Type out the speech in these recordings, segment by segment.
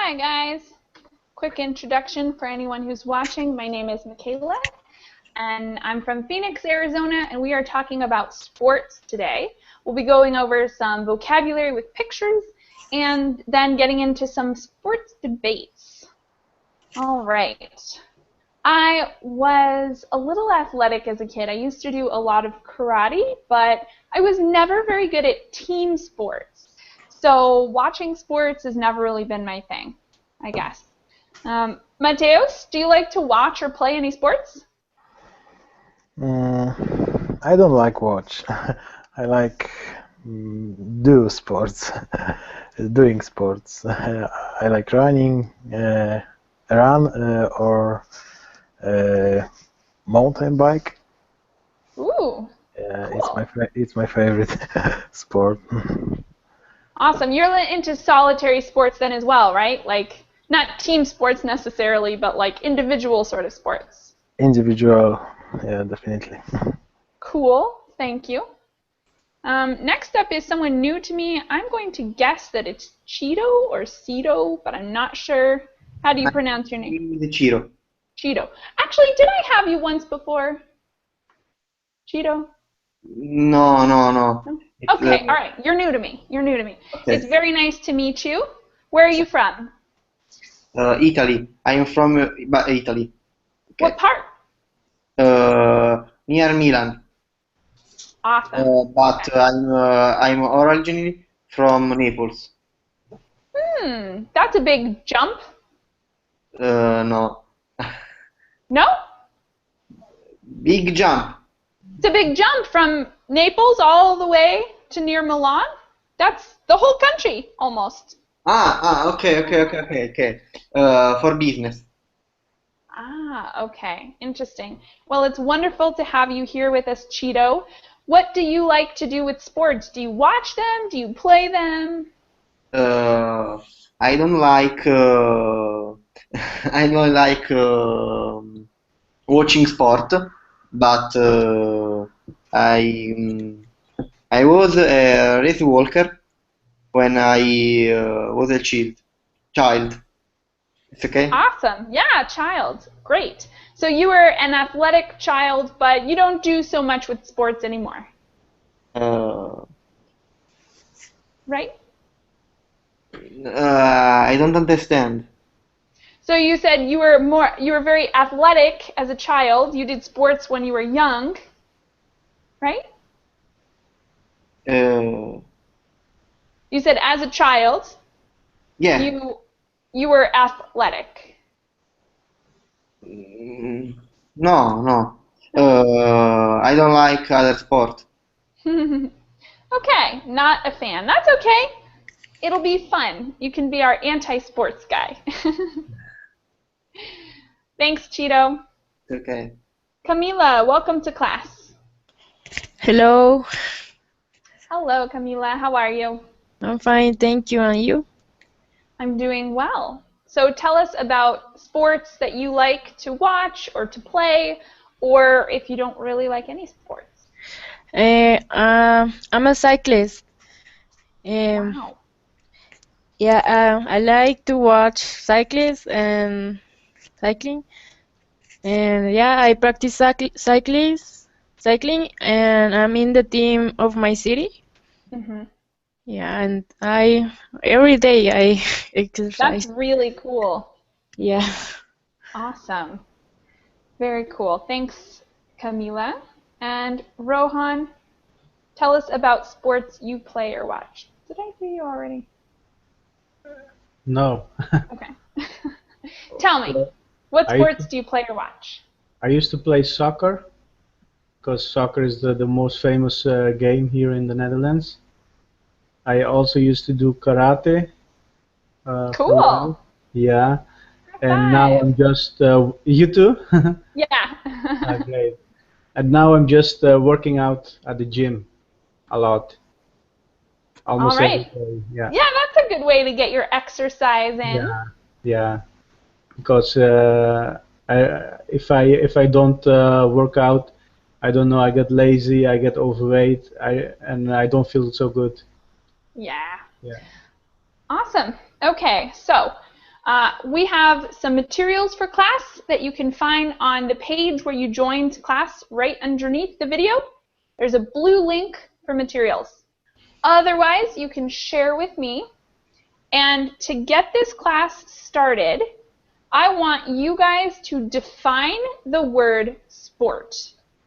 Hi guys! Quick introduction for anyone who's watching. My name is Michaela and I'm from Phoenix, Arizona, and we are talking about sports today. We'll be going over some vocabulary with pictures and then getting into some sports debates. All right. I was a little athletic as a kid. I used to do a lot of karate, but I was never very good at team sports. So watching sports has never really been my thing, I guess. Mateus, do you like to watch or play any sports? I don't like watch. I like do sports, doing sports. I like running, run or mountain bike. Ooh, cool. It's my favorite sport. Awesome. You're into solitary sports then as well, right? Like not team sports necessarily, but like individual sort of sports. Individual, yeah, definitely. Cool. Thank you. Next up is someone new to me. I'm going to guess that it's Cheeto or Ceto, but I'm not sure. How do you pronounce your name? Ciro. Cheeto. Actually, did I have you once before? Cheeto? No. No? Okay, all right. You're new to me. Okay. It's very nice to meet you. Where are you from? Italy. I am from Italy. Okay. What part? Near Milan. Awesome. But Okay. I'm originally from Naples. That's a big jump. No. No? Big jump. It's a big jump from Naples all the way to near Milan. That's the whole country, almost. Okay. For business. Okay. Interesting. Well, it's wonderful to have you here with us, Cheeto. What do you like to do with sports? Do you watch them? Do you play them? I don't like I don't like watching sport, but I was a Racewalker when I was a child. It's okay? Awesome. Yeah, child. Great. So you were an athletic child, but you don't do so much with sports anymore, Uh, right? I don't understand. So you said you were very athletic as a child. You did sports when you were young, right? Uh, You said as a child, yeah. you were athletic. Mm, no. I don't like other sport. Okay, not a fan. That's okay. It'll be fun. You can be our anti-sports guy. Thanks, Cheeto. Okay. Camila, welcome to class. Hello, Hello, Camila. How are you? I'm fine, thank you. And you? I'm doing well. So tell us about sports that you like to watch or to play, or if you don't really like any sports. I'm a cyclist. Um, Wow. yeah, I like to watch cycling, and yeah, I practice cycling, and I'm in the team of my city. Hmm. Yeah, and I every day I That's exercise. really cool. Yeah. Awesome. Very cool. Thanks, Camila. And Rohan, tell us about sports you play or watch. Did I do you already? No. Okay. Tell me, what I sports do you play or watch? I used to play soccer because soccer is the most famous game here in the Netherlands. I also used to do karate for a Cool. while. Yeah, and now Five. I'm just you too? Yeah. Great. And now I'm just working out at the gym a lot, All almost every right. day. Yeah, Yeah, that's a good way to get your exercise in. yeah. Because if I don't work out, I don't know. I get lazy. I get overweight. And I don't feel so good. Yeah. Yeah. Awesome. Okay, so We have some materials for class that you can find on the page where you joined class right underneath the video. There's a blue link for materials. Otherwise, you can share with me. And to get this class started, I want you guys to define the word sport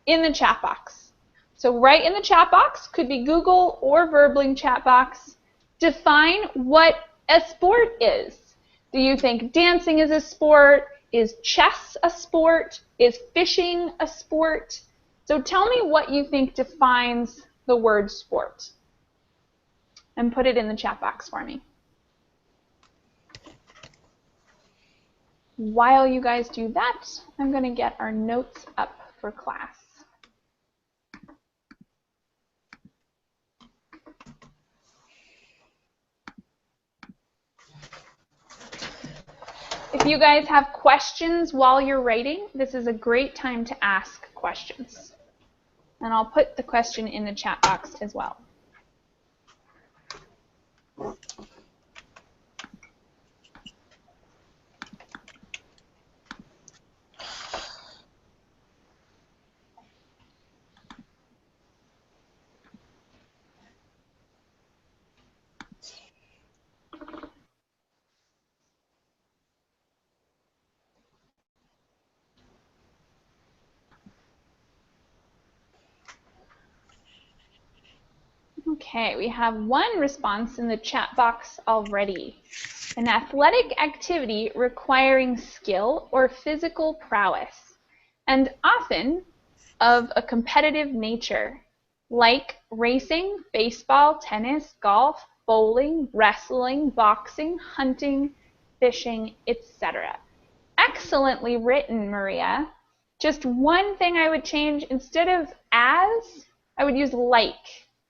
in the chat box. So right in the chat box, could be Google or Verbling chat box, define what a sport is. Do you think dancing is a sport? Is chess a sport? Is fishing a sport? So tell me what you think defines the word sport. And put it in the chat box for me. While you guys do that, I'm going to get our notes up for class. If you guys have questions while you're writing, this is a great time to ask questions. And I'll put the question in the chat box as well. Okay, we have one response in the chat box already. An athletic activity requiring skill or physical prowess, and often of a competitive nature, like racing, baseball, tennis, golf, bowling, wrestling, boxing, hunting, fishing, etc. Excellently written, Maria. Just one thing I would change, instead of as, I would use like.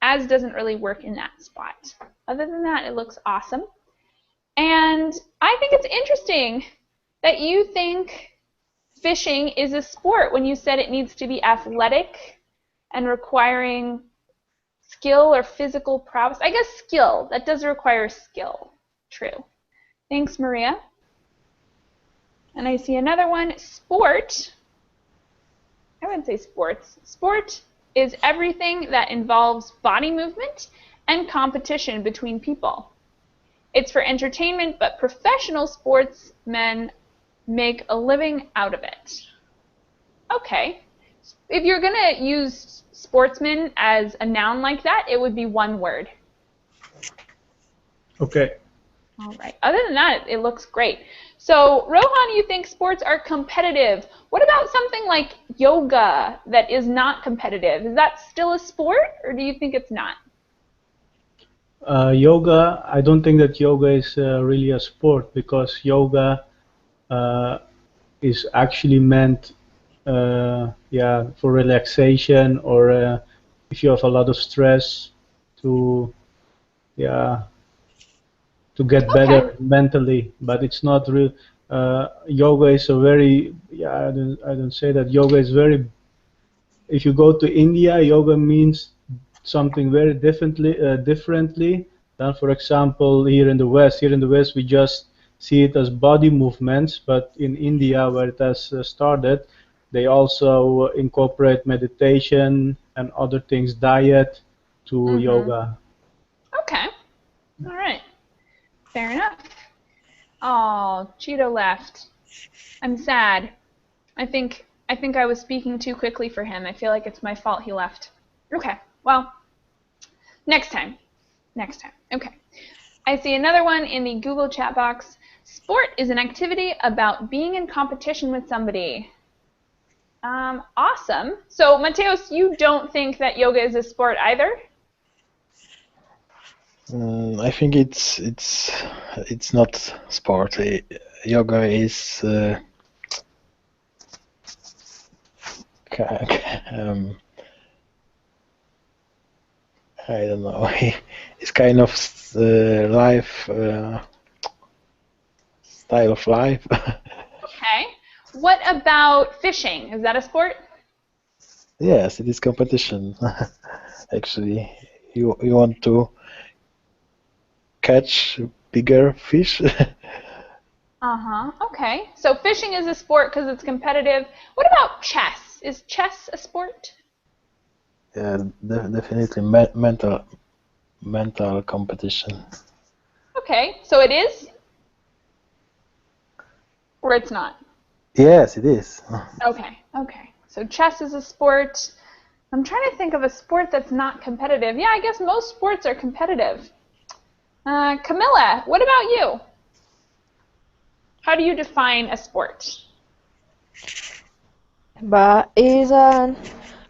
As doesn't really work in that spot. Other than that, it looks awesome. And I think it's interesting that you think fishing is a sport when you said it needs to be athletic and requiring skill or physical prowess. I guess skill. That does require skill. True. Thanks, Maria. And I see another one. Sport. I wouldn't say sports. Sport is everything that involves body movement and competition between people. It's for entertainment, but professional sportsmen make a living out of it. Okay. If you're going to use sportsman as a noun like that, it would be one word. Okay. All right. Other than that, it looks great. So, Rohan, you think sports are competitive. What about something like yoga that is not competitive? Is that still a sport, or do you think it's not? Yoga, I don't think that yoga is really a sport, because yoga is actually meant for relaxation, or if you have a lot of stress, to get better mentally. But it's not real. Yoga is a very I don't say that yoga is very. If you go to India, yoga means something very differently than, for example, here in the West. Here in the West, we just see it as body movements, but in India, where it has started, they also incorporate meditation and other things, diet, to yoga. Okay. All right. Fair enough. Oh, Cheeto left. I'm sad. I think I was speaking too quickly for him. I feel like it's my fault he left. Okay. Well, next time. Next time. Okay. I see another one in the Google chat box. Sport is an activity about being in competition with somebody. Awesome. So, Mateos, you don't think that yoga is a sport either? I think it's not sport. Yoga is I don't know. It's kind of life style of life. Okay. What about fishing? Is that a sport? Yes, it is competition. Actually, you want to catch bigger fish. Uh-huh. Okay. So fishing is a sport because it's competitive. What about chess? Is chess a sport? Yeah, definitely mental competition. Okay. So it is, or it's not? Yes, it is. Okay. Okay. So chess is a sport. I'm trying to think of a sport that's not competitive. Yeah, I guess most sports are competitive. Camilla, what about you? How do you define a sport? But it's an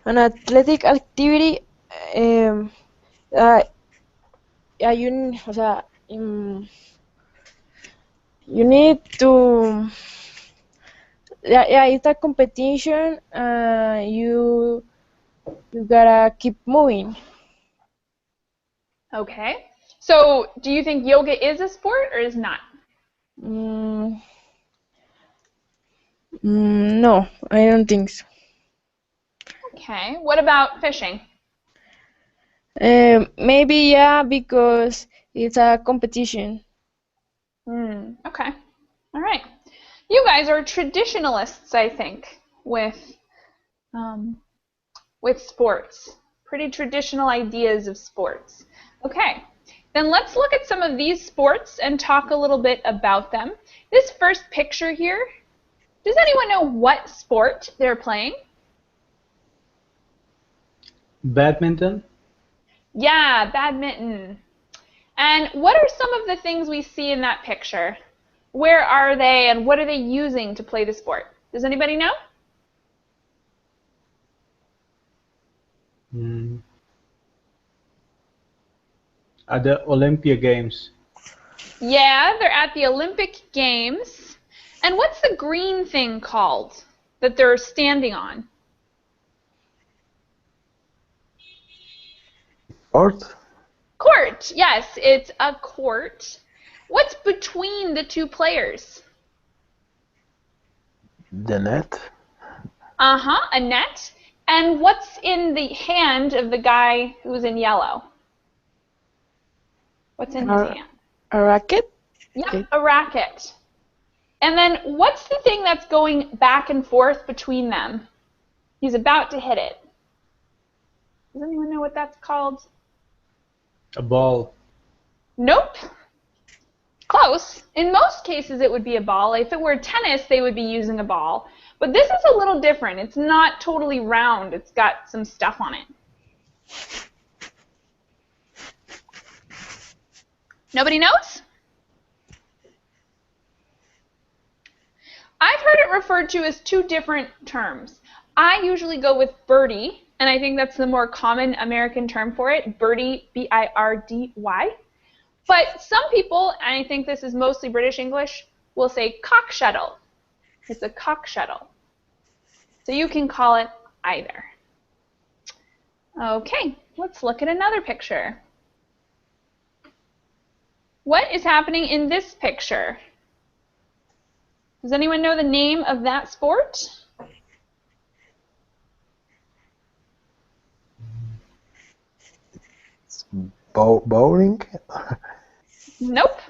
athletic activity. Um, uh, o sea, you need to, it's a competition. You gotta keep moving. Okay. So do you think yoga is a sport or is not? Mm, no, I don't think so. Okay. What about fishing? Maybe yeah, because it's a competition. Okay. All right. You guys are traditionalists, I think, um, with sports. Pretty traditional ideas of sports. Okay. Then let's look at some of these sports and talk a little bit about them. This first picture here, does anyone know what sport they're playing? Badminton? Yeah, badminton. And what are some of the things we see in that picture? Where are they and what are they using to play the sport? Does anybody know? Mm. At the Olympia Games. Yeah, they're at the Olympic Games. And what's the green thing called that they're standing on? Court? Court. Yes, it's a court. What's between the two players? The net? Uh-huh, a net. And what's in the hand of the guy who's in yellow? What's in his hand? A racket? Yep, Okay. a racket. And then what's the thing that's going back and forth between them? He's about to hit it. Does anyone know what that's called? A ball. Nope. Close. In most cases, it would be a ball. If it were tennis, they would be using a ball. But this is a little different. It's not totally round. It's got some stuff on it. Nobody knows? I've heard it referred to as two different terms. I usually go with birdie, and I think that's the more common American term for it, birdie, B-I-R-D-Y. But some people, and I think this is mostly British English, will say cock shuttle. It's a cock shuttle. So you can call it either. Okay, let's look at another picture. What is happening in this picture? Does anyone know the name of that sport? Bowling? Nope.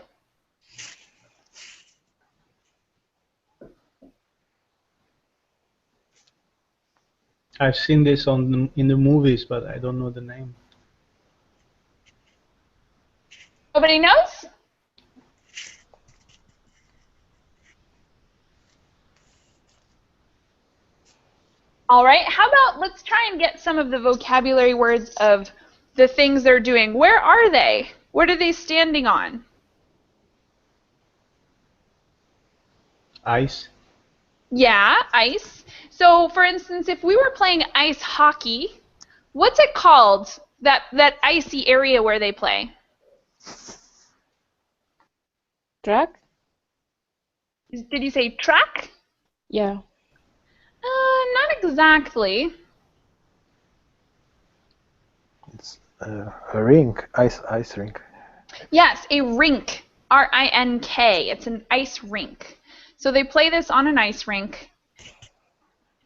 I've seen this in the movies, but I don't know the name. Nobody knows? All right, how about let's try and get some of the vocabulary words of the things they're doing. Where are they? What are they standing on? Ice? Yeah, ice. So, for instance, if we were playing ice hockey, what's it called? That icy area where they play? Track? Did you say track? Yeah. Not exactly. It's a rink, ice rink. Yes, a rink. R-I-N-K. It's an ice rink. So they play this on an ice rink,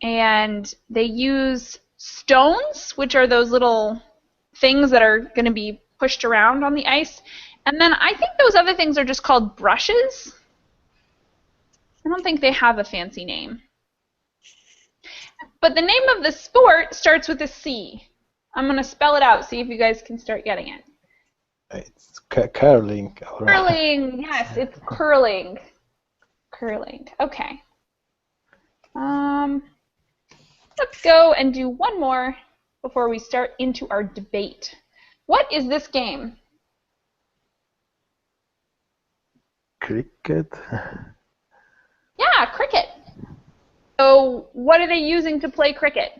and they use stones, which are those little things that are going to be pushed around on the ice. And then I think those other things are just called brushes. don't think they have a fancy name. But the name of the sport starts with a C. I'm going to spell it out, see if you guys can start getting it. It's curling. Or Curling, yes, it's curling. Curling, okay. Let's go and do one more before we start into our debate. What is this game? cricket. Yeah, cricket. So what are they using to play cricket?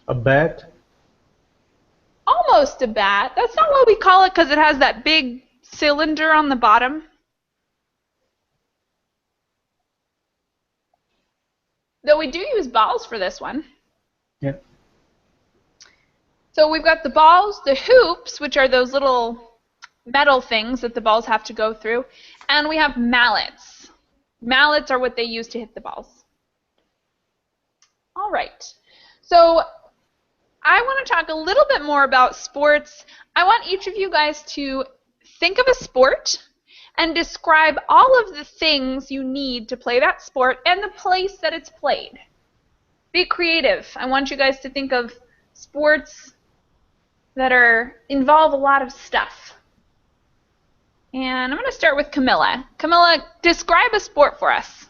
A bat? Almost a bat. That's not what we call it because it has that big cylinder on the bottom. Though we do use balls for this one. Yeah. So we've got the balls, the hoops, which are those little metal things that the balls have to go through, and we have mallets. Mallets are what they use to hit the balls. All right. So I want to talk a little bit more about sports. I want each of you guys to think of a sport and describe all of the things you need to play that sport and the place that it's played. Be creative. I want you guys to think of sports that involve a lot of stuff. And I'm going to start with Camilla. Camilla, describe a sport for us.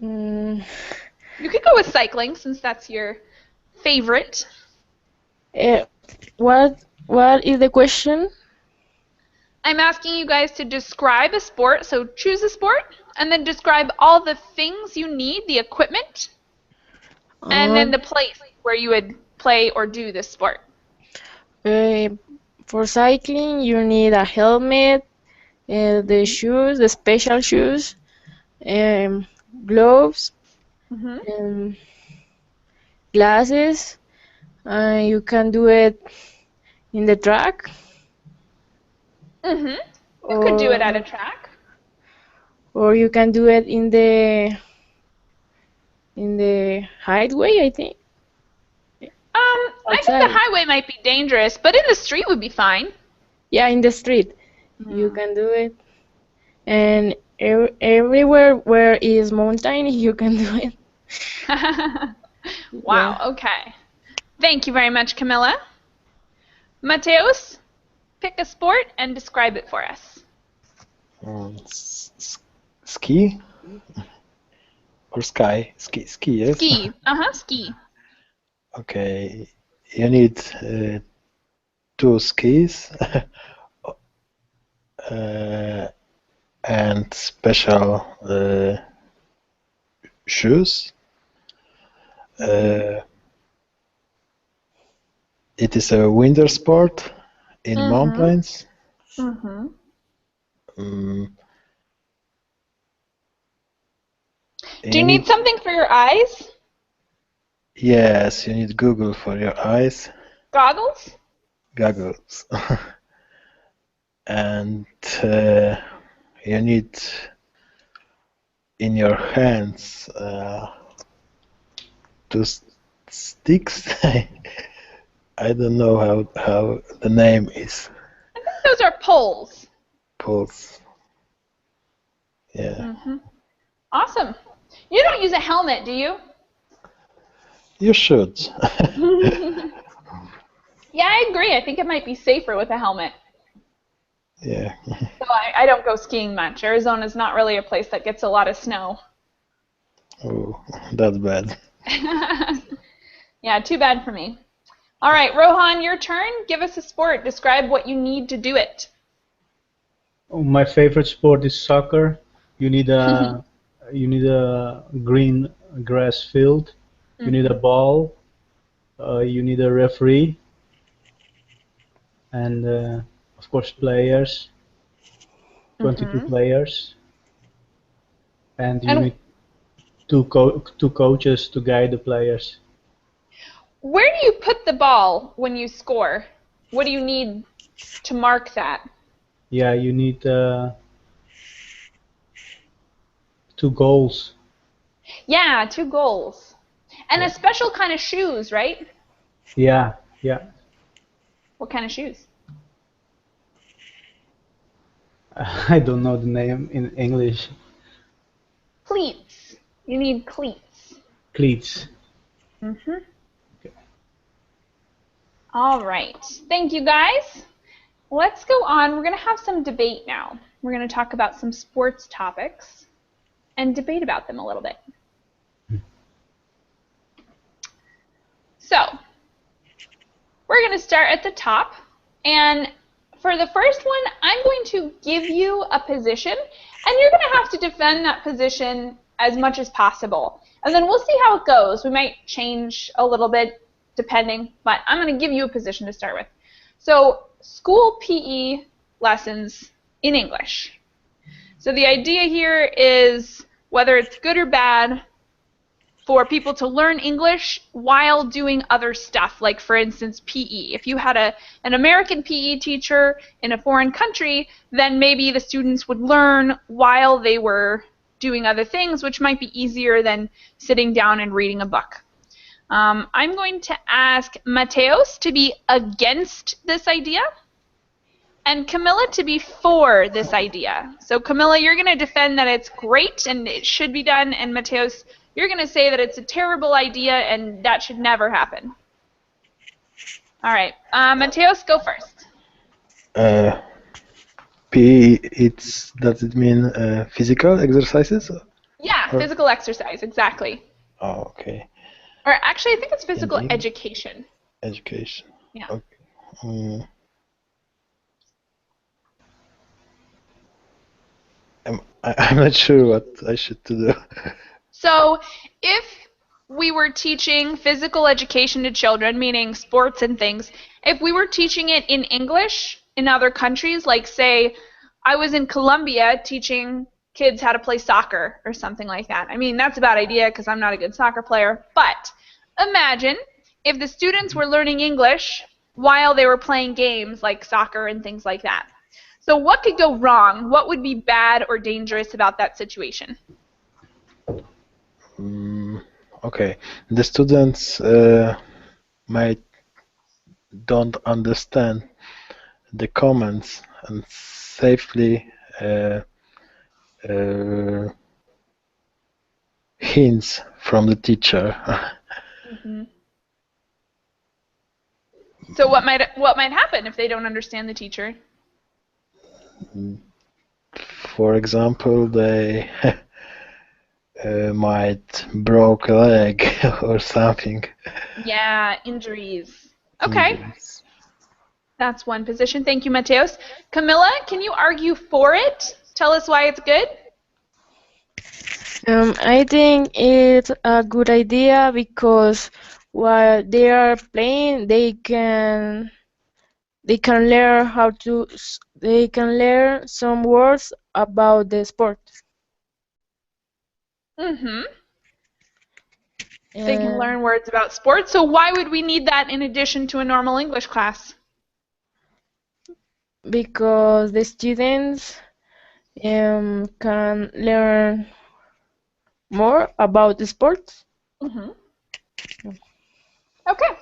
Mm, You could go with cycling since that's your favorite. what is the question? I'm asking you guys to describe a sport, so choose a sport, and then describe all the things you need, the equipment, and then the place where you would play or do this sport. For cycling, you need a helmet, the shoes, the special shoes, gloves, Mm-hmm. glasses. You can do it in the track. Mm-hmm. You could do it at a track. Or you can do it in the highway, I think. I think the Outside. highway might be dangerous, but in the street would be fine. Yeah, in the street. You can do it. And everywhere where is mountain, you can do it. Wow, Yeah. okay. Thank you very much, Camilla. Mateus, pick a sport and describe it for us. Ski or sky? Ski, yes. Ski. Ski. Okay, you need 2 skis and special shoes. It is a winter sport in mountains. Mm-hmm. Mm, Do you need something for your eyes? Yes, you need Google for your eyes, Goggles? goggles, and you need in your hands 2 sticks. I don't know how the name is. I think those are poles. Poles. Yeah. Mm-hmm. Awesome. You don't use a helmet, do you? You should. Yeah, I agree. I think it might be safer with a helmet. Yeah. So I don't go skiing much. Arizona's not really a place that gets a lot of snow. Oh, that's bad. Yeah, too bad for me. All right, Rohan, your turn. Give us a sport. Describe what you need to do it. Oh, my favorite sport is soccer. You need a green grass field. You need a ball. You need a referee, and of course players. 22 players, and you need two coaches to guide the players. Where do you put the ball when you score? What do you need to mark that? Yeah, you need 2 goals. Yeah, 2 goals. And a special kind of shoes, right? Yeah. What kind of shoes? I don't know the name in English. Cleats. You need cleats. Cleats. Mm-hmm. All right. Thank you, guys. Let's go on. We're going to have some debate now. We're going to talk about some sports topics and debate about them a little bit. So, we're going to start at the top. And for the first one, I'm going to give you a position, and you're going to have to defend that position as much as possible. And then we'll see how it goes. We might change a little bit depending, but I'm going to give you a position to start with. So, school PE lessons in English. So the idea here is whether it's good or bad for people to learn English while doing other stuff, like for instance PE. If you had an American PE teacher in a foreign country, then maybe the students would learn while they were doing other things, which might be easier than sitting down and reading a book. I'm going to ask Mateos to be against this idea and Camilla to be for this idea. So Camilla, you're going to defend that it's great and it should be done, and Mateos, you're going to say that it's a terrible idea and that should never happen. All right, Mateos, go first. PE, does it mean physical exercises? Yeah, Or- physical exercise, exactly. Oh, okay. Or actually, I think it's physical Indeed. education. Education. Yeah. Okay. I'm not sure what I should do. So if we were teaching physical education to children, meaning sports and things, if we were teaching it in English in other countries, like say I was in Colombia teaching kids how to play soccer or something like that. I mean, that's a bad idea because I'm not a good soccer player, but imagine if the students were learning English while they were playing games like soccer and things like that. So what could go wrong? What would be bad or dangerous about that situation? Okay. The students might don't understand the comments and safely hints from the teacher. Mm-hmm. So what might happen if they don't understand the teacher? For example, they might broke a leg or something. Yeah, injuries. Okay, that's one position. Thank you, Mateos. Camilla, can you argue for it? Tell us why it's good. I think it's a good idea because while they are playing, they can learn some words about the sport. Mm-hmm. They can learn words about sports. So why would we need that in addition to a normal English class? Because the students can learn more about the sports. Mm-hmm. Okay,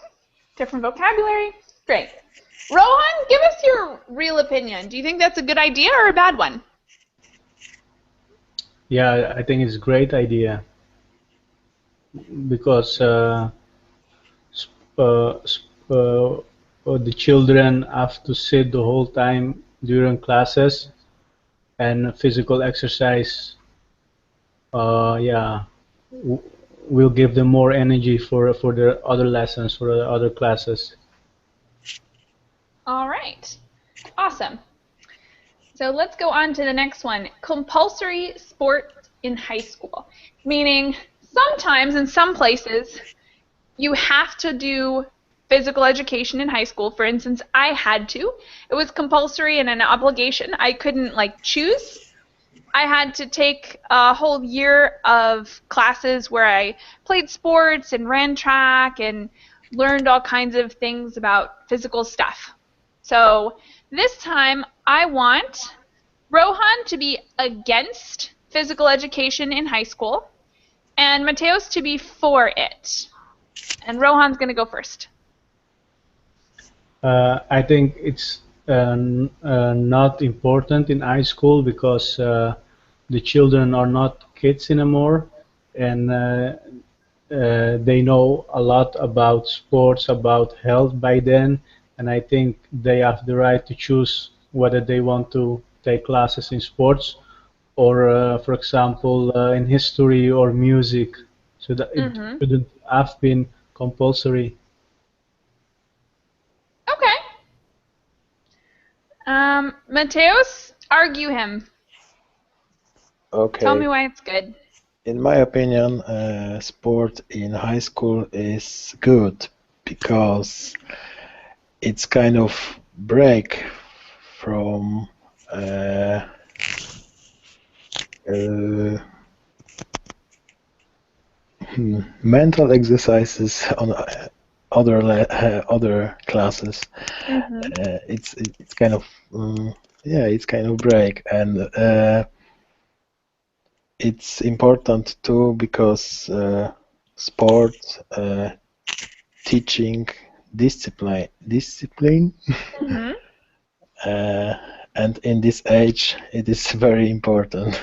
different vocabulary. Great. Rohan, give us your real opinion. Do you think that's a good idea or a bad one? Yeah, I think it's a great idea because the children have to sit the whole time during classes, and physical exercise, yeah, will give them more energy for their other lessons, for the other classes. All right. Awesome. So let's go on to the next one. Compulsory sport in high school. Meaning sometimes in some places you have to do physical education in high school. For instance, I had to. It was compulsory and an obligation. I couldn't choose. I had to take a whole year of classes where I played sports and ran track and learned all kinds of things about physical stuff. So this time I want Rohan to be against physical education in high school and Mateos to be for it. And Rohan's going to go first. I think it's not important in high school because the children are not kids anymore, and they know a lot about sports, about health by then, and I think they have the right to choose whether they want to take classes in sports or, for example, in history or music, so that it Mm-hmm. shouldn't have been compulsory. Okay. Mateos, argue him. Tell me Okay. why it's good. In my opinion, sport in high school is good because it's kind of break from uh, mental exercises on other classes. Mm-hmm. It's kind of yeah, it's kind of break, and it's important too because sport teaching discipline Mm-hmm. uh, and in this age it is very important.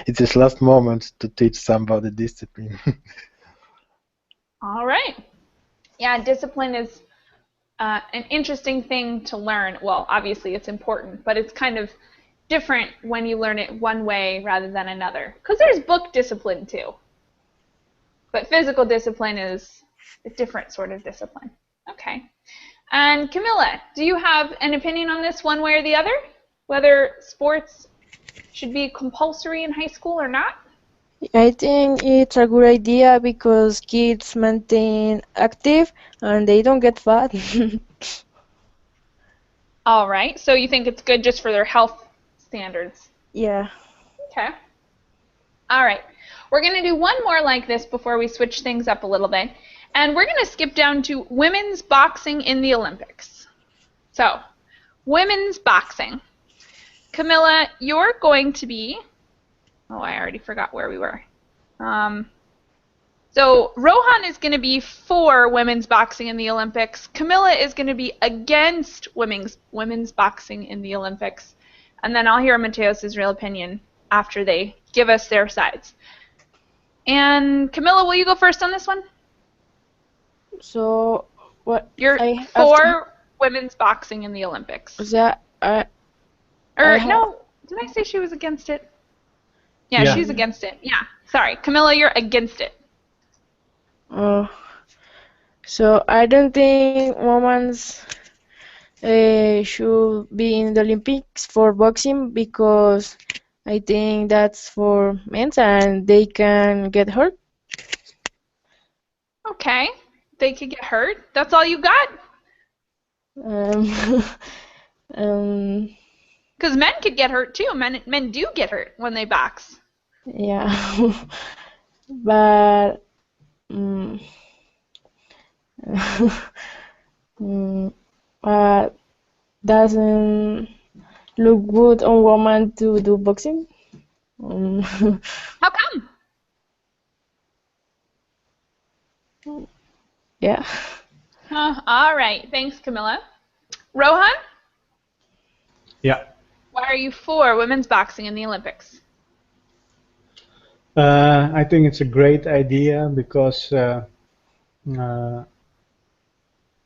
It is last moment to teach somebody discipline. All right. Yeah, discipline is an interesting thing to learn. Well, obviously it's important, but it's kind of different when you learn it one way rather than another. Because there's book discipline too. But physical discipline is a different sort of discipline. Okay. And Camilla, do you have an opinion on this one way or the other? Whether sports should be compulsory in high school or not? I think it's a good idea because kids maintain active and they don't get fat. All right. So you think it's good just for their health standards? Yeah. Okay. All right. We're going to do one more like this before we switch things up a little bit. And we're going to skip down to women's boxing in the Olympics. So, women's boxing. Camilla, you're going to be... Oh, I already forgot where we were. So Rohan is going to be for women's boxing in the Olympics. Camilla is going to be against women's boxing in the Olympics. And then I'll hear Mateos' real opinion after they give us their sides. And Camilla, will you go first on this one? So what You're I have for women's boxing in the Olympics. yeah, Or have- no, did I say she was against it? Yeah, Yeah. she's against it. Yeah, sorry. Camilla, you're against it. so I don't think women's should be in the Olympics for boxing because I think that's for men and they can get hurt. Okay. They could get hurt. That's all you got? Um, um, Because men could get hurt too. Men do get hurt when they box. yeah, but um, but doesn't look good on woman to do boxing. How come? Yeah. All right. Thanks, Camilla. Rohan, Yeah. why are you for women's boxing in the Olympics? I think it's a great idea because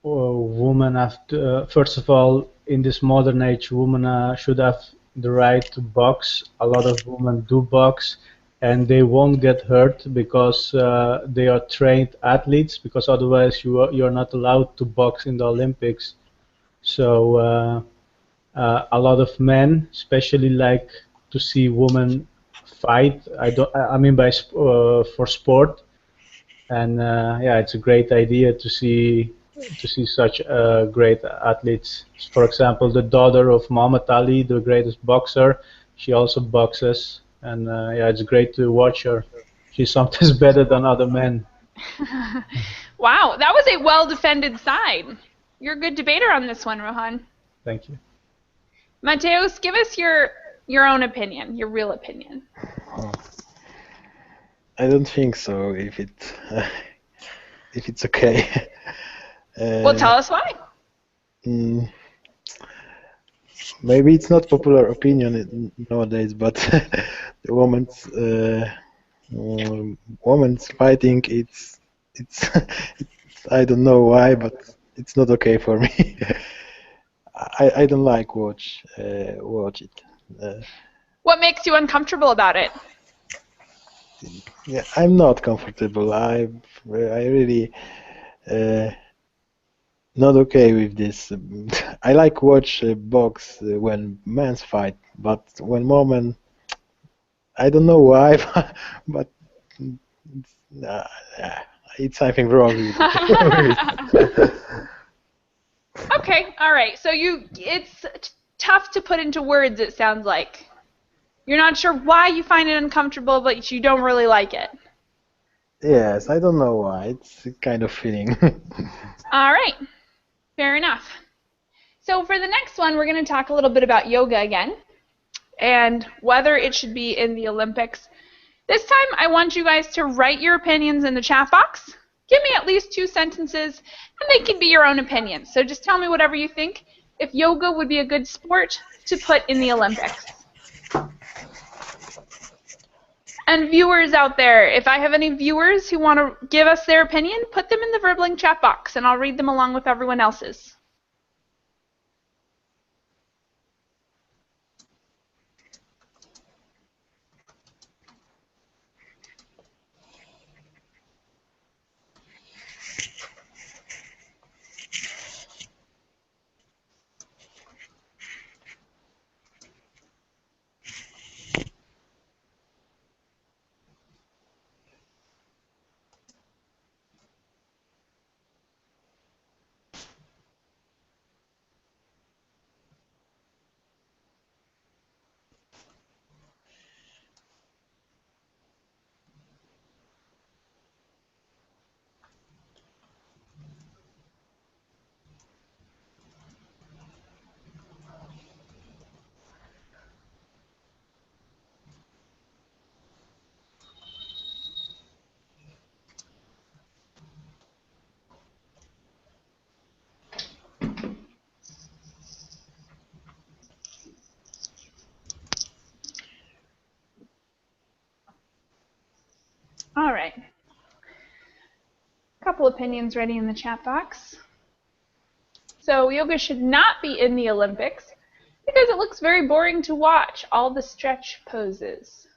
women have to, first of all, in this modern age, women should have the right to box. A lot of women do box, and they won't get hurt because they are trained athletes. Because otherwise, you're not allowed to box in the Olympics. So a lot of men, especially, like to see women fight. I mean for sport, and yeah, it's a great idea to see such great athletes. For example, the daughter of Muhammad Ali, the greatest boxer, she also boxes, and yeah, it's great to watch her. She's sometimes better than other men. Wow, that was a well-defended side. You're a good debater on this one, Rohan. Thank you. Mateos, give us your own opinion, your real opinion. I don't think so. If it's okay. Well, tell us why. Mm, maybe it's not popular opinion nowadays, but the women's fighting, it's I don't know why, but it's not okay for me. I don't like watch it. Uh, What makes you uncomfortable about it? yeah, I'm not comfortable. I really not okay with this. I like watch box when men's fight, but when women, I don't know why, but it's, uh, it's something wrong with it. Okay, all right. So it's tough to put into words, it sounds like. You're not sure why you find it uncomfortable, but you don't really like it. Yes, I don't know why. It's a kind of feeling. All right, fair enough. So for the next one, we're going to talk a little bit about yoga again and whether it should be in the Olympics. This time, I want you guys to write your opinions in the chat box. Give me at least 2 sentences, and they can be your own opinions. So just tell me whatever you think if yoga would be a good sport to put in the Olympics. And viewers out there, if I have any viewers who want to give us their opinion, put them in the Verbling chat box, and I'll read them along with everyone else's. All right. A couple opinions ready in the chat box. So yoga should not be in the Olympics because it looks very boring to watch, all the stretch poses.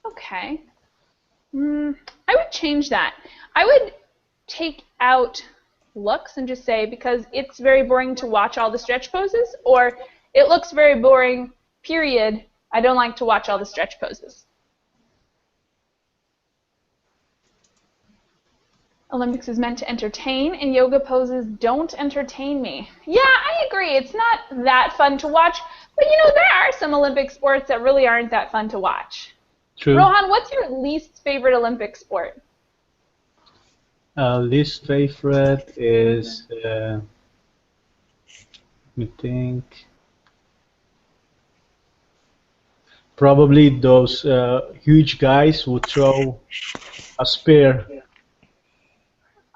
Okay. I would change that. I would take out looks and just say because it's very boring to watch all the stretch poses, or it looks very boring, period. I don't like to watch all the stretch poses. Olympics is meant to entertain, and yoga poses don't entertain me. Yeah, I agree. It's not that fun to watch, but you know, there are some Olympic sports that really aren't that fun to watch. True. Rohan, what's your least favorite Olympic sport? Least favorite is, let me think, probably those huge guys who throw a spear.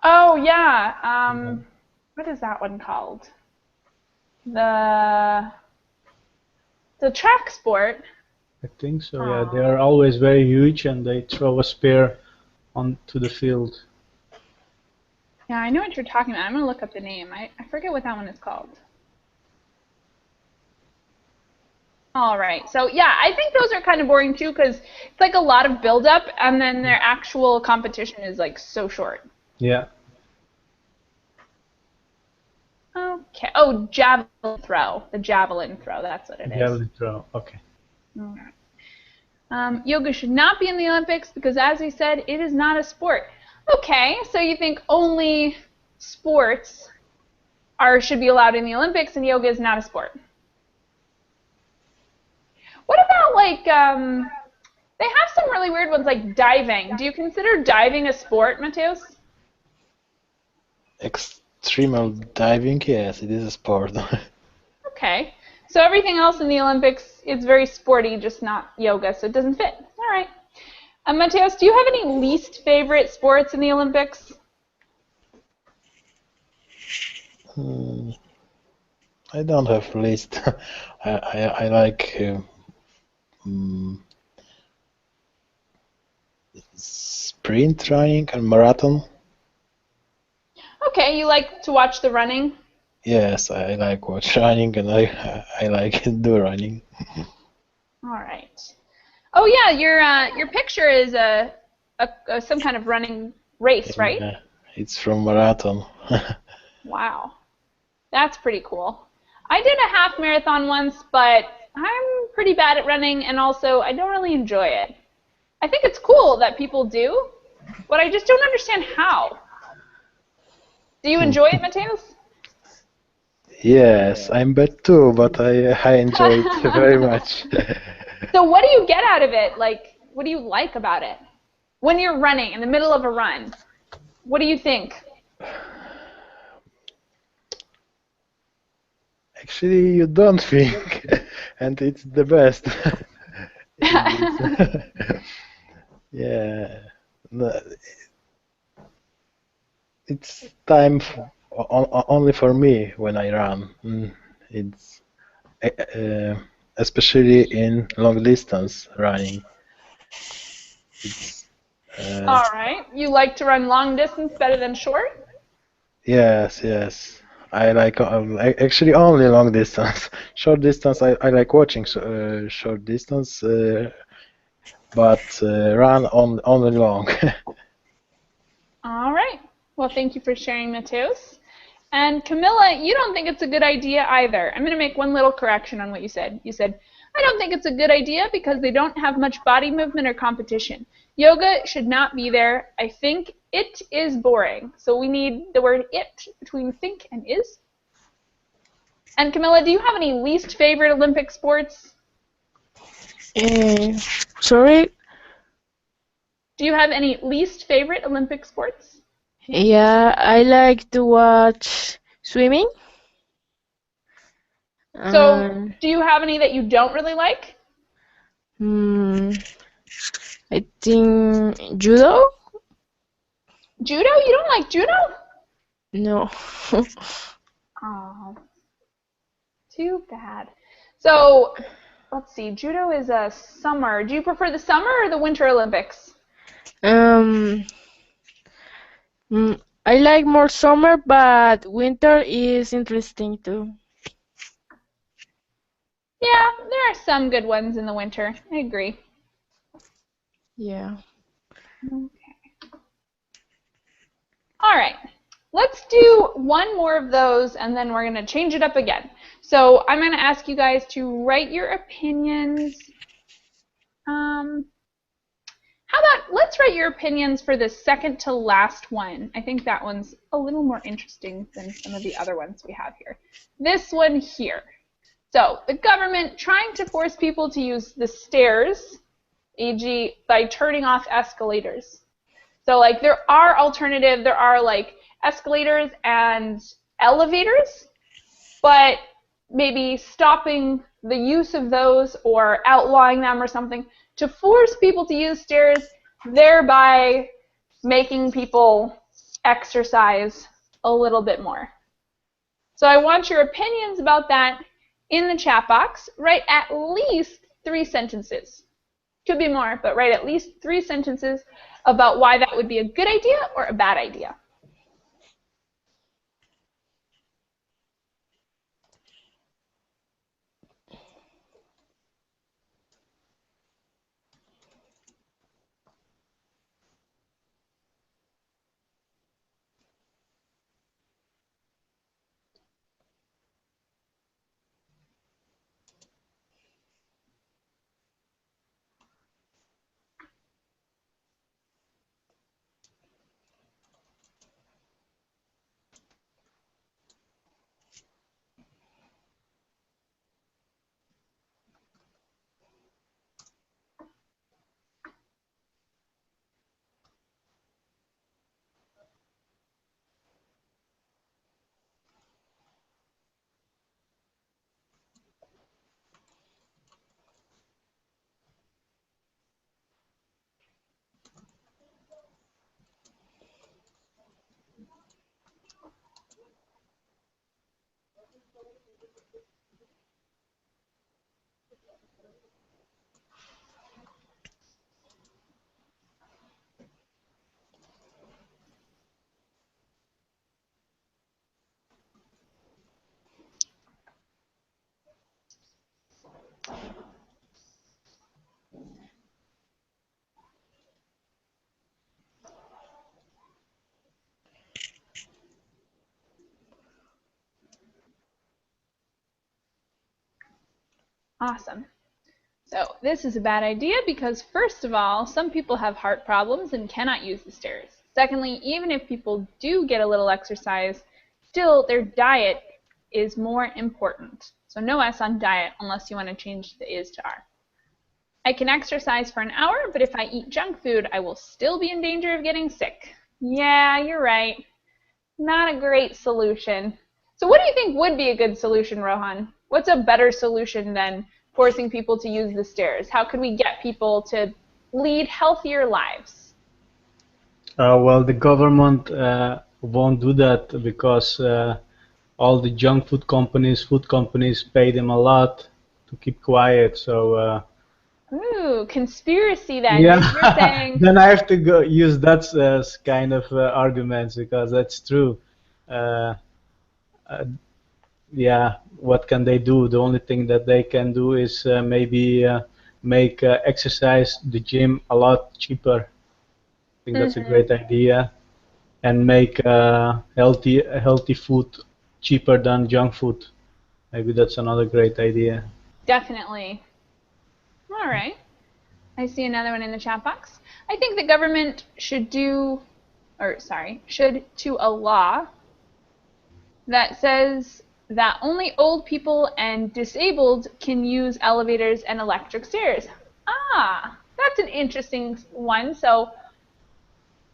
Oh, yeah. What is that one called? The track sport. I think so, yeah. They are always very huge and they throw a spear onto the field. Yeah, I know what you're talking about. I'm going to look up the name. I forget what that one is called. All right. So, yeah, I think those are kind of boring, too, because it's like a lot of build-up, and then their actual competition is, like, so short. Yeah. Okay. Oh, javelin throw. The javelin throw. That's what it is. Javelin throw. Okay. All right. Yoga should not be in the Olympics because, as we said, it is not a sport. Okay, so you think only sports should be allowed in the Olympics and yoga is not a sport. What about, like, they have some really weird ones like diving. Do you consider diving a sport, Mateus? Extremal diving, yes, it is a sport. Okay. So everything else in the Olympics, it's very sporty, just not yoga, so it doesn't fit. All right. Mateus, do you have any least favorite sports in the Olympics? I don't have list. I like mm, sprint running and marathon. Okay, you like to watch the running? Yes, I like watch running and I like do running. All right. Oh yeah, your picture is a some kind of running race, right? Yeah, it's from marathon. Wow, that's pretty cool. I did a half marathon once, but I'm pretty bad at running, and also I don't really enjoy it. I think it's cool that people do, but I just don't understand how. Do you enjoy it, Mateus? Yes, I'm bad too, but I enjoy it very much. So what do you get out of it? Like, what do you like about it? When you're running in the middle of a run, what do you think? Actually, you don't think, and it's the best. in this. Yeah, No, it's time only for me when I run. It's especially in long distance running. It's All right. You like to run long distance better than short? yes, yes. I like actually only long distance. Short distance, I like watching short distance, but run on only long. All right. Well, thank you for sharing, Mateus. And Camilla, you don't think it's a good idea either. I'm going to make one little correction on what you said. You said, I don't think it's a good idea because they don't have much body movement or competition. Yoga should not be there. I think it is boring. So we need the word it between think and is. And Camilla, do you have any least favorite Olympic sports? Uh, sorry. Do you have any least favorite Olympic sports? Yeah, I like to watch swimming. So, Um, do you have any that you don't really like? hmm, I think judo. Judo? You don't like judo? No. Oh, too bad. So, let's see. Judo is a summer. Do you prefer the summer or the Winter Olympics? um, I like more summer, but winter is interesting too. Yeah, there are some good ones in the winter. I agree. Yeah. Okay. All right. Let's do one more of those and then we're going to change it up again. So I'm going to ask you guys to write your opinions. How about let's write your opinions for the second to last one. I think that one's a little more interesting than some of the other ones we have here. This one here. So the government trying to force people to use the stairs, e.g. by turning off escalators. So like there are like escalators and elevators, but maybe stopping the use of those or outlawing them or something to force people to use stairs, thereby making people exercise a little bit more. So I want your opinions about that in the chat box. Write at least 3 sentences. Could be more, but write at least 3 sentences about why that would be a good idea or a bad idea. Awesome. So this is a bad idea because, first of all, some people have heart problems and cannot use the stairs. Secondly, even if people do get a little exercise, still their diet is more important. So no S on diet unless you want to change the is to are. I can exercise for an hour, but if I eat junk food, I will still be in danger of getting sick. Yeah, you're right. Not a great solution. So what do you think would be a good solution, Rohan? What's a better solution than forcing people to use the stairs? How could we get people to lead healthier lives? Well, the government won't do that because all the junk food companies pay them a lot to keep quiet. So Ooh, conspiracy then. yeah, You're saying, then I have to go use that as kind of arguments because that's true. Uh, uh, yeah, what can they do? The only thing that they can do is maybe make exercise, the gym, a lot cheaper. I think that's a great idea, and make healthy food cheaper than junk food. Maybe that's another great idea. definitely. All right. I see another one in the chat box. I think the government should to a law that says that only old people and disabled can use elevators and electric stairs. Ah, that's an interesting one. So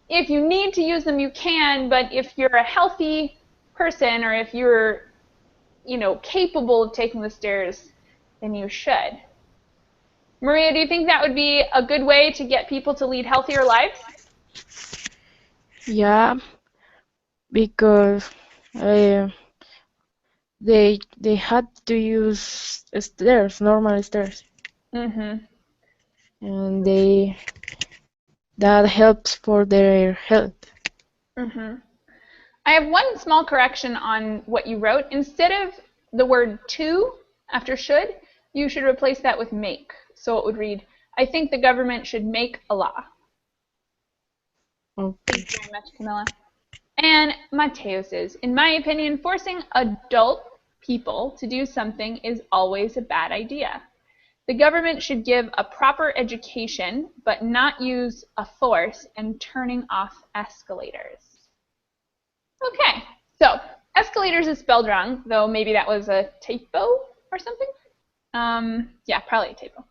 if you need to use them, you can, but if you're a healthy person or if you're, capable of taking the stairs, then you should. Maria, do you think that would be a good way to get people to lead healthier lives? Yeah, because they had to use stairs, normal stairs, Mm-hmm. and that helps for their health. Mm-hmm. I have one small correction on what you wrote. Instead of the word to after should, you should replace that with make. So it would read, I think the government should make a law. Okay. Thank you very much, Camilla. And Mateo says, in my opinion, forcing adult people to do something is always a bad idea. The government should give a proper education, but not use a force in turning off escalators. Okay, so escalators is spelled wrong, though maybe that was a typo or something. Yeah, probably a typo.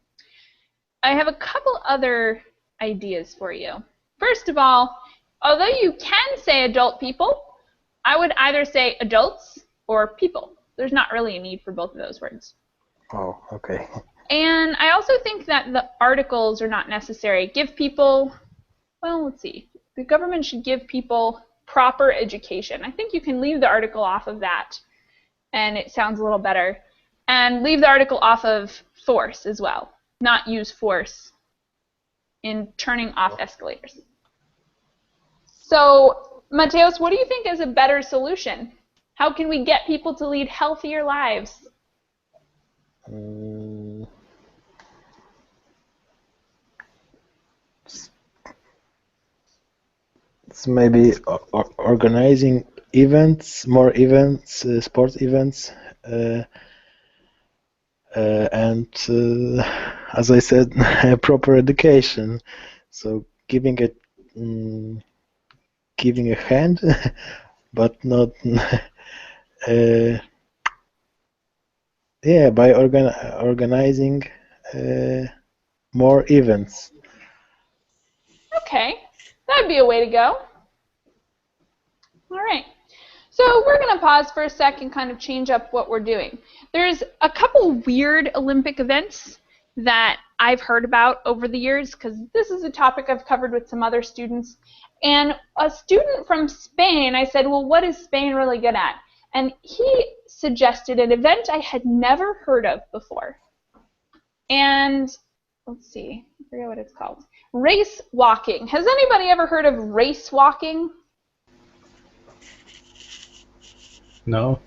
I have a couple other ideas for you. First of all, although you can say adult people, I would either say adults or people. There's not really a need for both of those words. Oh, okay. And I also think that the articles are not necessary. Give people, well, let's see. The government should give people proper education. I think you can leave the article off of that, and it sounds a little better. And leave the article off of force as well. Not use force in turning off escalators. So, Mateos, what do you think is a better solution? How can we get people to lead healthier lives? It's maybe organizing events, more events, sports events, and as I said, proper education. So giving a hand, but not. Yeah, by organizing more events. Okay, that'd be a way to go. All right. So we're going to pause for a sec and kind of change up what we're doing. There's a couple weird Olympic events that I've heard about over the years because this is a topic I've covered with some other students. And a student from Spain, I said, well, what is Spain really good at? And he suggested an event I had never heard of before. And let's see, I forget what it's called. Race walking. Has anybody ever heard of race walking? No.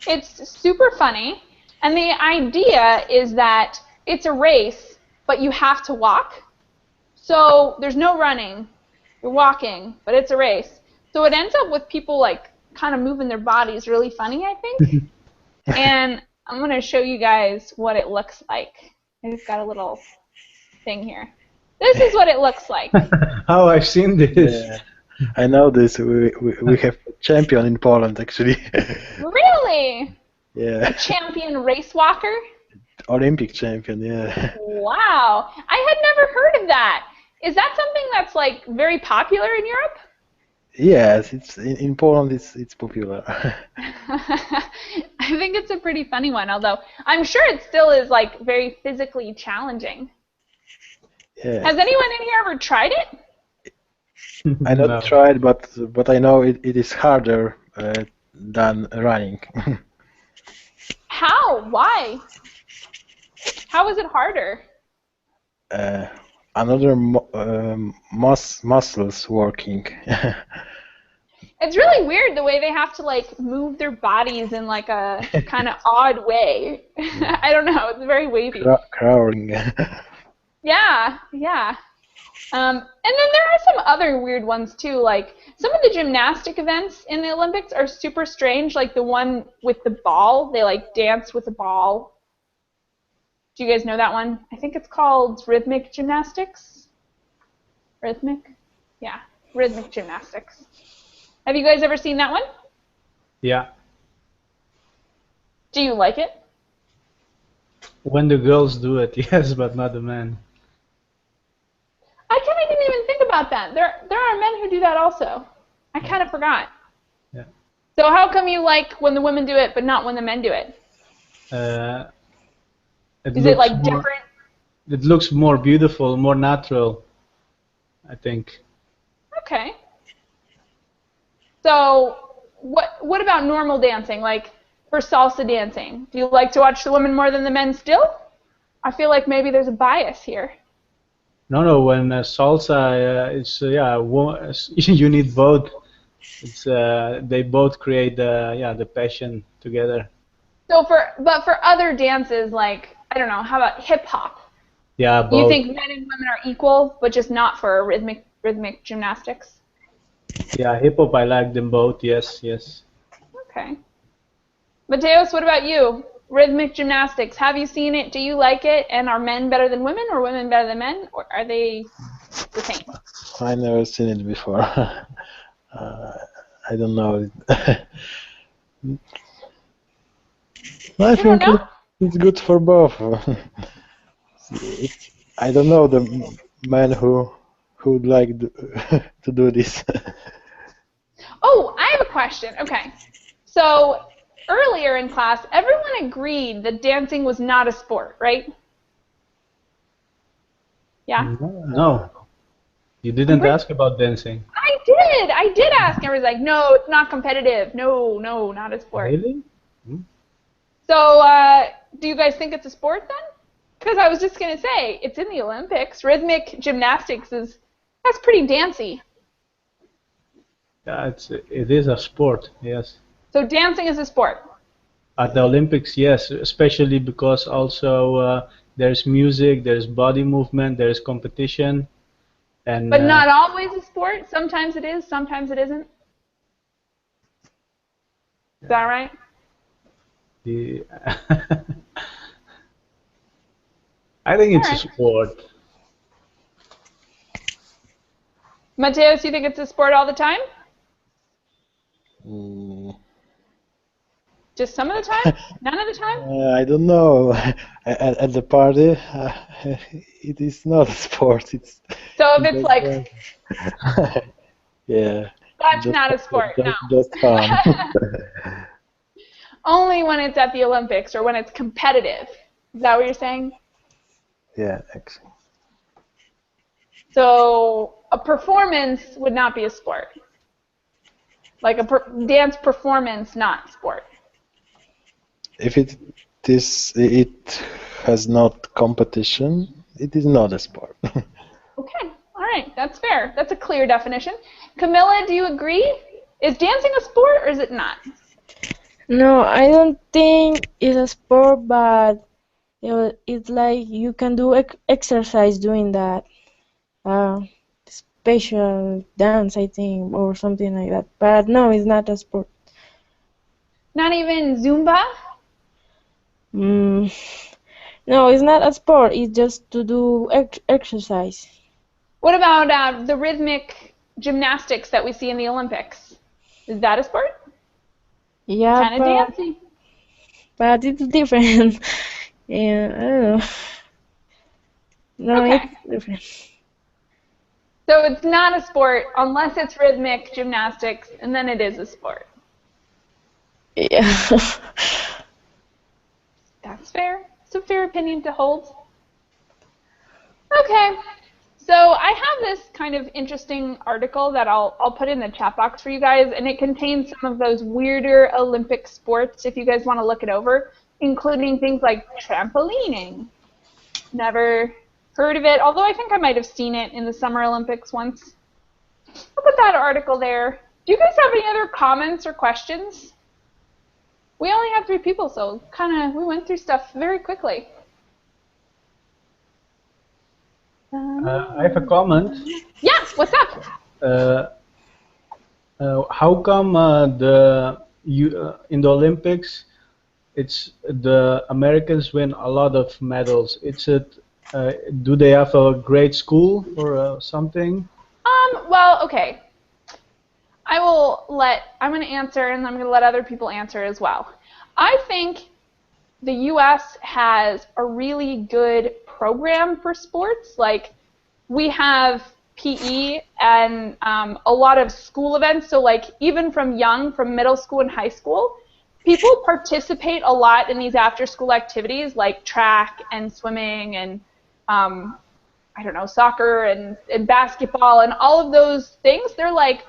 It's super funny, and the idea is that it's a race, but you have to walk. So there's no running, you're walking, but it's a race. So it ends up with people like kind of moving their bodies really funny, I think. And I'm going to show you guys what it looks like. I just got a little thing here. This is what it looks like. Oh, I've seen this. Yeah, I know this. We have a champion in Poland actually. Really? Yeah, A champion Racewalker? Olympic champion. Yeah. Wow. I had never heard of that. Is that something that's like very popular in Europe? Yes, it's in Poland. It's popular. I think it's a pretty funny one, although I'm sure it still is like very physically challenging. Yeah, Has anyone in here ever tried it? I not No. tried, but I know it is harder than running. How? Why? How is it harder? Another muscles working. It's really weird the way they have to like move their bodies in like a kind of odd way. I don't know. It's very wavy. Crawling. Yeah, yeah. And then there are some other weird ones too. Like some of the gymnastic events in the Olympics are super strange. Like the one with the ball, they like dance with a ball. Do you guys know that one? I think it's called rhythmic gymnastics. Rhythmic? Yeah, rhythmic gymnastics. Have you guys ever seen that one? Yeah. Do you like it? When the girls do it, yes, but not the men. I kind of didn't even think about that. There are men who do that also. I kind of forgot. Yeah. So how come you like when the women do it, but not when the men do it? Is it like different? It looks more beautiful, more natural, I think. Okay. So what about normal dancing? Like for salsa dancing, do you like to watch the women more than the men still? I feel like maybe there's a bias here. No, when salsa, you need both. It's they both create the passion together. So but for other dances, like I don't know, how about hip hop? Yeah, You both. think men and women are equal, but just not for rhythmic gymnastics? Yeah, hip hop, I like them both. Yes, yes. Okay. Mateos, what about you? Rhythmic gymnastics. Have you seen it? Do you like it? And are men better than women, or women better than men, or are they the same? I never seen it before. I don't know. I You don't think know? it's good for both. I don't know the man who would like to do this. Oh, I have a question. Okay. So earlier in class, everyone agreed that dancing was not a sport, right? Yeah? No, you didn't ask about dancing. I did. I did ask. Everyone's like, no, it's not competitive. No, not a sport. Really? So do you guys think it's a sport then? Because I was just going to say, it's in the Olympics. Rhythmic gymnastics that's pretty dancey. Yeah, it is a sport. Yes. So dancing is a sport. At the Olympics, yes, especially because also there's music, there's body movement, there's competition, and But not always a sport. Sometimes it is, sometimes it isn't. Is that right? the I think it's a Alright. sport. Mateos, you think it's a sport all the time? Mm, Just some of the time? None of the time? I don't know. At the party, it is not a sport. It's So if it's just, like, yeah, that's not a sport, no. just fun. Only when it's at the Olympics or when it's competitive. Is that what you're saying? Yeah, actually. So a performance would not be a sport. Like a dance performance, not sport. If it has not competition, it is not a sport. Okay, all right, that's fair. That's a clear definition. Camilla, do you agree? Is dancing a sport or is it not? No, I don't think it's a sport, but it's like you can do exercise doing that. Special dance, I think, or something like that. But no, it's not a sport. Not even Zumba? Mm, no, it's not a sport. It's just to do exercise. What about the rhythmic gymnastics that we see in the Olympics? Is that a sport? Yeah, Kind of dancing. but it's different. Yeah, I don't know. No, Okay. it's different. So it's not a sport unless it's rhythmic gymnastics, and then it is a sport. Yeah. That's fair. It's a fair opinion to hold. Okay. So I have this kind of interesting article that I'll put in the chat box for you guys, and it contains some of those weirder Olympic sports if you guys want to look it over, including things like trampolining. Never heard of it, although I think I might have seen it in the Summer Olympics once. I'll put that article there. Do you guys have any other comments or questions? We only have 3 people, so we went through stuff very quickly. I have a comment. Yeah, what's up? How come in the Olympics it's the Americans win a lot of medals? Do they have a great school or something? Well, okay. I'm going to answer, and I'm going to let other people answer as well. I think the U.S. has a really good program for sports. Like, we have PE and a lot of school events. So, like, even from middle school and high school, people participate a lot in these after-school activities like track and swimming and I don't know, soccer and basketball and all of those things. They're like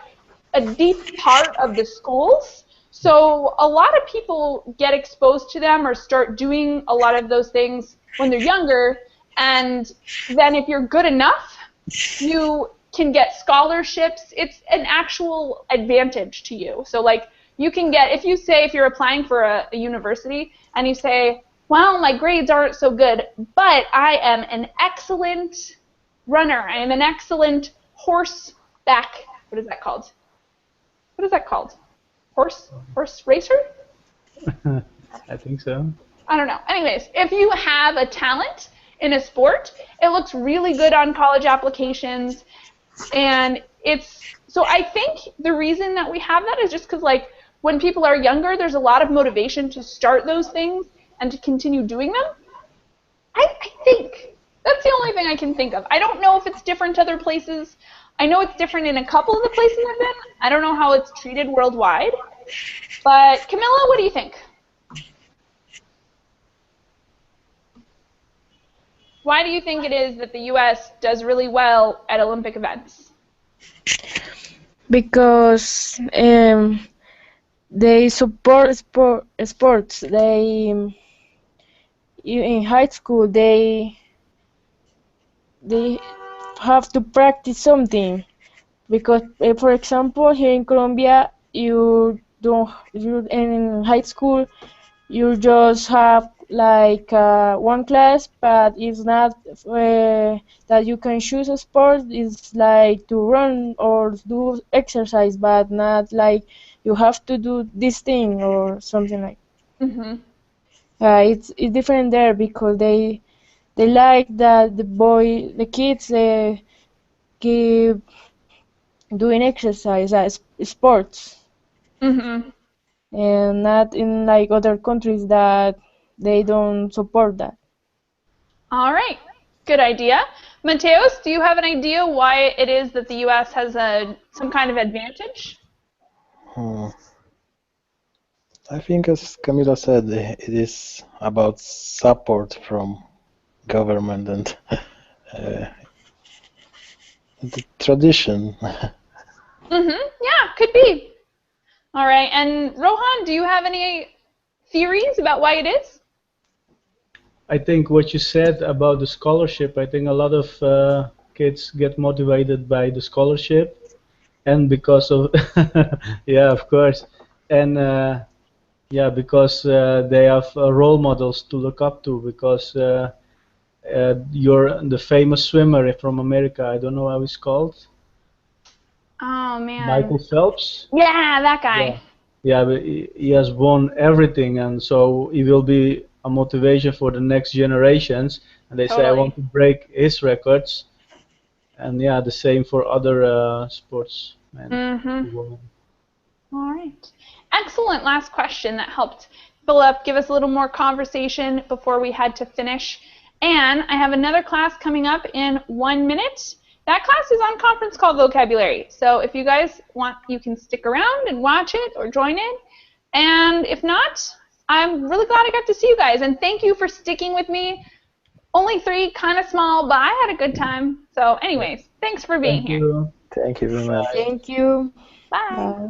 a deep part of the schools. So a lot of people get exposed to them or start doing a lot of those things when they're younger. And then if you're good enough, you can get scholarships. It's an actual advantage to you. So like you can get, if you're applying for a university and you say, well, my grades aren't so good, but I am an excellent runner. I am an excellent horseback. What is that called? What is that called? Horse racer? I think so. I don't know. Anyways, if you have a talent in a sport, it looks really good on college applications, and so I think the reason that we have that is just because like when people are younger, there's a lot of motivation to start those things and to continue doing them. I think that's the only thing I can think of. I don't know if it's different other places. I know it's different in a couple of the places I've been. I don't know how it's treated worldwide. But Camilla, what do you think? Why do you think it is that the U.S. does really well at Olympic events? Because they support sports. In high school they have to practice something. Because, for example, here in Colombia, you in high school you just have like one class, but it's not that you can choose a sport. It's like to run or do exercise, but not like you have to do this thing or something like. Mm-hmm. It's different there because they like that the kids keep doing exercise as sports. Mm-hmm. And not in like other countries that they don't support that. All right. Good idea. Mateos, do you have an idea why it is that the U.S. has some kind of advantage? I think, as Camila said, it is about support from government and the tradition. Yeah, could be. All right. And Rohan, do you have any theories about why it is? I think what you said about the scholarship, I think a lot of kids get motivated by the scholarship, and because of yeah, of course, and yeah, because they have role models to look up to. Because you're the famous swimmer from America. I don't know how he's called. Oh, man. Michael Phelps. Yeah, that guy. Yeah, but he has won everything, and so he will be a motivation for the next generations, and they say I Totally. want to break his records, and yeah, the same for other sports. Mm-hmm. All right. Excellent last question that helped Philip give us a little more conversation before we had to finish. And I have another class coming up in 1 minute. That class is on conference call vocabulary. So if you guys want, you can stick around and watch it or join in. And if not, I'm really glad I got to see you guys. And thank you for sticking with me. Only 3, kind of small, but I had a good time. So anyways, thanks for being Thank here. you. Thank you very much. Thank you. Bye. Bye.